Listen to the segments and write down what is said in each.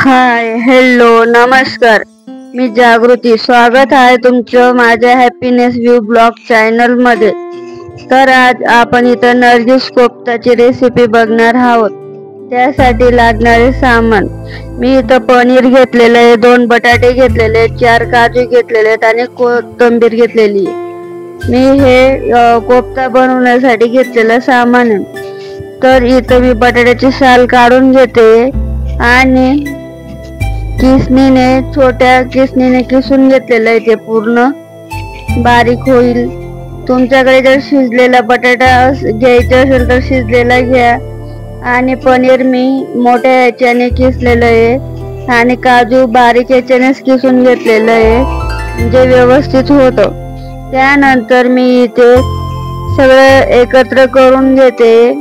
Hi hello नमस्कार, मी जागृती. स्वागत आहे तुमचं माझ्या हॅपीनेस व्ह्यू ब्लॉग चॅनल मध्ये. तर आज आपण इथं नर्गिस कोफ्ताची रेसिपी बघणार आहोत. त्यासाठी लागणारे सामान: मी इथं पनीर घेतलेलं आहे, 2 बटाटे घेतलेले आहेत, 4 काजू घेतलेले आहेत आणि कोथिंबीर घेतलेली आहे. मी हे कोफ्ता बनवण्यासाठी घेतलेलं सामान आहे. तर इथं मी बटाट्याची साल काढून घेते आणि छोट्या किसणीने किसून घेतलेलं आहे. ते पूर्ण बारीक होईल. तुमच्याकडे जर शिजलेला बटाटा घ्यायचा असेल तर शिजलेला घ्या. आणि पनीर मी मोठ्या ह्याच्याने किसलेलं आहे आणि काजू बारीक ह्याच्यानेच किसून घेतलेलं आहे, म्हणजे व्यवस्थित होतं. त्यानंतर मी इथे सगळं एकत्र करून घेते.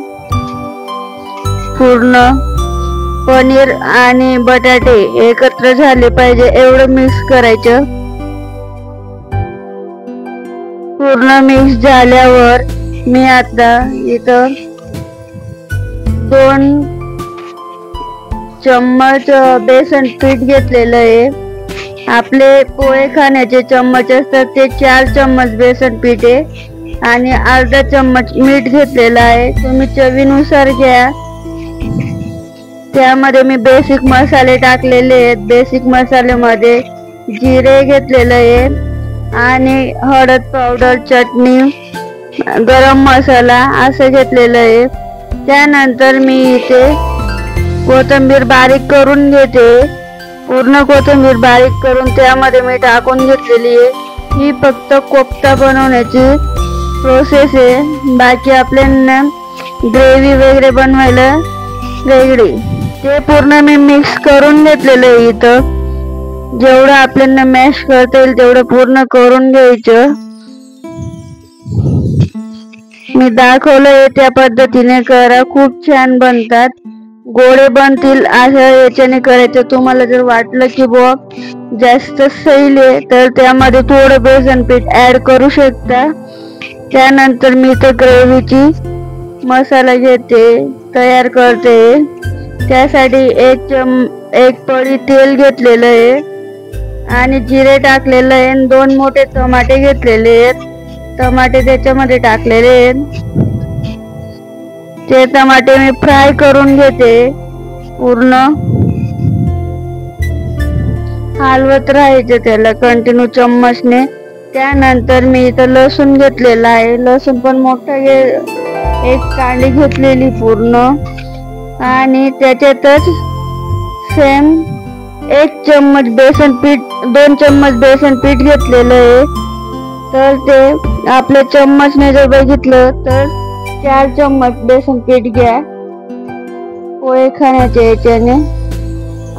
पूर्ण पनीर आणि बटाटे एकत्र झाले पाहिजे एवढं मिक्स करायचं. पूर्ण मिक्स झाल्यावर मी आता इथं 2 चम्मच बेसन पीठ घेतलेलं आहे. आपले पोहे खाण्याचे चम्मच असतात ते 4 चम्मच बेसन पीठ आहे आणि अर्धा चम्मच मीठ घेतलेलं आहे. तुम्ही चवीनुसार घ्या. त्यामध्ये मी बेसिक मसाले टाकलेले आहेत. बेसिक मसाल्यामध्ये जिरे घेतलेलं आहे आणि हळद पावडर, चटणी, गरम मसाला असं घेतलेलं आहे. त्यानंतर मी इथे कोथिंबीर बारीक करून घेते. पूर्ण कोथिंबीर बारीक करून त्यामध्ये मी टाकून घेतलेली आहे. ही फक्त कोफ्ता बनवण्याची प्रोसेस आहे. बाकी आपल्याला ग्रेव्ही वगैरे बनवायला वेगळी. ते पूर्ण मी मिक्स करून घेतलेलं आहे. इथं जेवढं आपल्याला मॅश करता येईल तेवढं पूर्ण करून घ्यायचं. मी दाखवलंय त्या पद्धतीने करा, खूप छान बनतात. गोळे बनतील अशा याच्याने करायचं. तुम्हाला जर वाटलं की बुवा जास्त सैल आहे तर त्यामध्ये थोडं बेसन पीठ ऍड करू शकता. त्यानंतर मी इथं ग्रेव्हीची मसाला घेते, तयार करते. त्यासाठी एक पळी तेल घेतलेलं आहे आणि जिरे टाकलेलं आहे. 2 मोठे टमाटे घेतलेले आहेत. टमाटे त्याच्यामध्ये टाकलेले आहेत. ते टमाटे मी फ्राय करून घेते. पूर्ण हलवत राहायचं त्याला कंटिन्यू चम्मचने. त्यानंतर मी इथं लसूण घेतलेला आहे. लसूण पण मोठा एक कांडी घेतलेली पूर्ण आणि त्याच्यातच सेम 1 चम्मच बेसन पीठ, 2 चम्मच बेसन पीठ घेतलेलं आहे. तर ते आपल्या चम्मचने जर बघितलं तर 4 चम्मच बेसन पीठ घ्या पोहे खाण्याच्या याच्याने.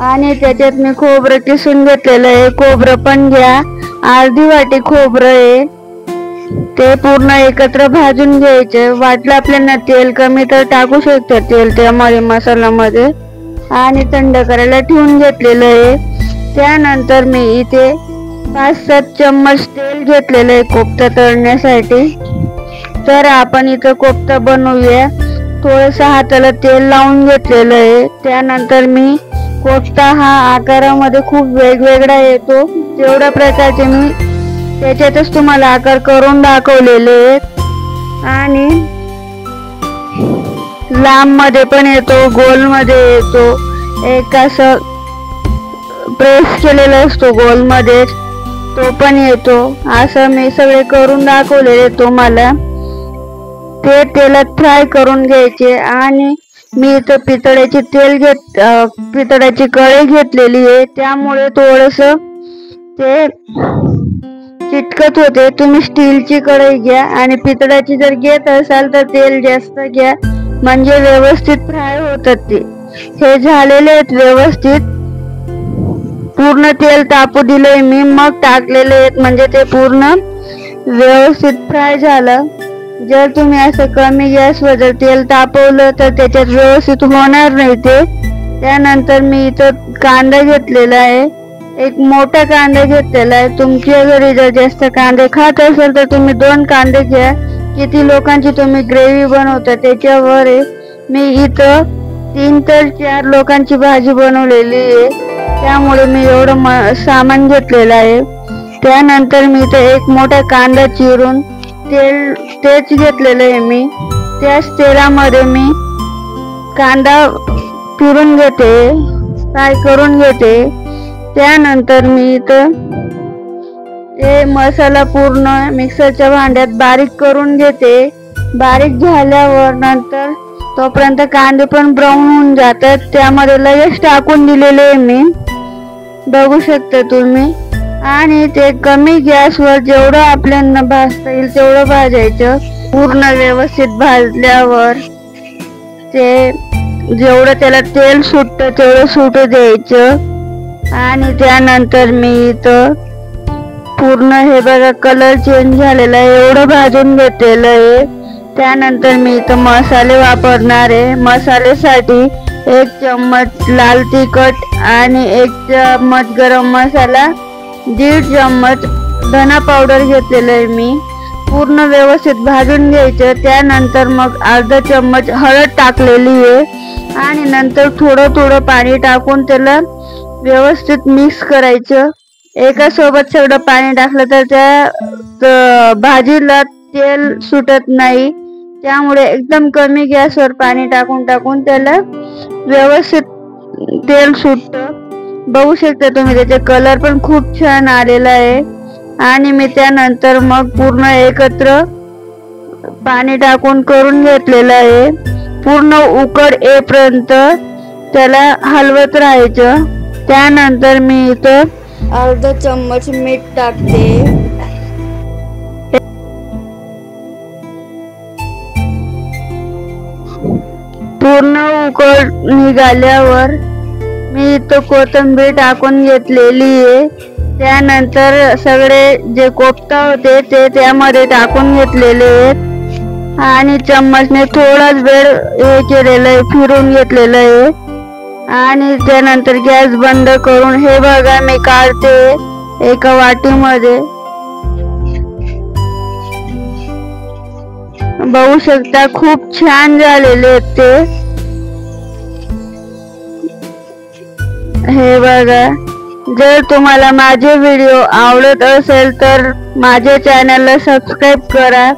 आणि त्याच्यात मी खोबरं किसून घेतलेलं आहे. खोबरं पण घ्या, अर्धी वाटी खोबरं आहे. ते पूर्ण एकत्र भाजून घ्यायचे. वाटलं आपल्याला तेल कमी तर टाकू शकतो तेल त्यामध्ये मसाल्यामध्ये. आणि थंड करायला ठेवून घेतलेलं आहे. त्यानंतर मी इथे 5-7 चम्मच तेल घेतलेलं आहे कोफ्ता तळण्यासाठी. तर आपण इथं कोफ्ता बनवूया. थोडंसं हाताला तेल लावून घेतलेलं आहे. त्यानंतर मी कोफ्ता हा आकारामध्ये खूप वेगवेगळा येतो. तेवढ्या प्रकारचे मी त्याच्यातच तुम्हाला आकार करून दाखवलेले आहेत. आणि लांब मध्ये पण येतो, गोल मध्ये येतो. एक असं प्रेस केलेला असतो गोल मध्ये, तो पण येतो. असं मी सगळे करून दाखवलेले तुम्हाला. ते तेलात फ्राय करून घ्यायचे. आणि मी इथं पितळाची कढई घेतलेली आहे. त्यामुळे थोडस ते चिटकत होते. तुम्ही स्टीलची कढई घ्या आणि पितळाची जर घेत असाल तर तेल जास्त घ्या, म्हणजे व्यवस्थित फ्राय होतात ते. हे झालेले आहेत व्यवस्थित. पूर्ण तेल तापू दिलंय मी, मग टाकलेले आहेत, म्हणजे ते पूर्ण व्यवस्थित फ्राय झालं. जर तुम्ही असं कमी गॅसवर जर तेल तापवलं तर त्याच्यात व्यवस्थित होणार नाही ते. त्यानंतर मी इथं कांदा घेतलेला आहे. एक मोठा कांदा घेतलेला आहे. तुमच्या घरी जर जास्त कांदे खात असेल तर तुम्ही 2 कांदे घ्या. किती लोकांची तुम्ही ग्रेव्ही बनवता त्याच्यावर आहे. मी इथं 3 ते 4 लोकांची भाजी बनवलेली आहे. त्यामुळे मी एवढं सामान घेतलेलं आहे. त्यानंतर मी इथे एक मोठा कांदा चिरून तेच घेतलेलं आहे मी. त्याच तेलामध्ये मी कांदा फिरून घेते, फ्राय करून घेते. त्यानंतर मी इथं ते मसाला पूर्ण मिक्सरच्या भांड्यात बारीक करून घेते. बारीक झाल्यावर नंतर तोपर्यंत कांदे पण ब्राऊन होऊन जातात. त्यामध्ये लगेच टाकून दिलेले आहे मी, बघू शकता तुम्ही. आणि ते कमी गॅसवर जेवढं आपल्याला भाजता येईल तेवढं भाजायचं. पूर्ण व्यवस्थित भाजल्यावर ते जेवढं त्याला तेल सुटतं तेवढं सुटू द्यायचं. आणि त्यानंतर मी इथं पूर्ण हे बघा कलर चेंज झालेला आहे एवढं भाजून घेतलेलं आहे. त्यानंतर मी इथं मसाले वापरणार आहे. मसाल्यासाठी 1 चम्मच लाल तिखट आणि 1 चम्मच गरम मसाला, 1.5 चम्मच धना पावडर घेतलेलं आहे मी. पूर्ण व्यवस्थित भाजून घ्यायचं. त्यानंतर मग अर्धा चम्मच हळद टाकलेली आहे आणि नंतर थोडं पाणी टाकून त्याला व्यवस्थित मिक्स करायचं. एका सोबत सगळं पाणी टाकलं तर त्या भाजीला तेल सुटत नाही. त्यामुळे एकदम कमी गॅसवर पाणी टाकून त्याला व्यवस्थित तेल सुटतं. बघू शकता तुम्ही, त्याचे कलर पण खूप छान आलेला आहे. आणि मी त्यानंतर मग पूर्ण एकत्र पाणी टाकून करून घेतलेलं आहे. पूर्ण उकड येईपर्यंत त्याला हलवत राहायचं. त्यानंतर मी इथं अर्धा चम्मच मीठ टाकते. पूर्ण उकळ निघाल्यावर मी इथं कोथिंबीर टाकून घेतलेली आहे. त्यानंतर सगळे जे कोफ्ता होते ते त्यामध्ये टाकून घेतलेले आहेत आणि चम्मचने थोडाच वेळ हे केलेलं आहे, फिरून घेतलेलं आहे. आणि त्यानंतर गॅस बंद करून हे बघा मी काढते एका वाटीमध्ये. बघू शकता खूप छान झालेले आहेत ते. हे बघा, जर तुम्हाला माझे व्हिडिओ आवडत असेल तर माझ्या चॅनलला सबस्क्राईब करा,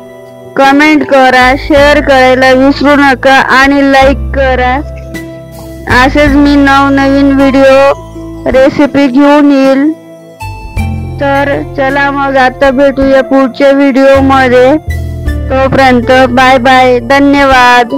कमेंट करा, शेअर करायला विसरू नका आणि लाईक करा. असेच मी नवनवीन व्हिडिओ रेसिपी घेऊन येईल. तर चला मग आता भेटूया पुढच्या व्हिडिओ मध्ये. तोपर्यंत बाय बाय, धन्यवाद.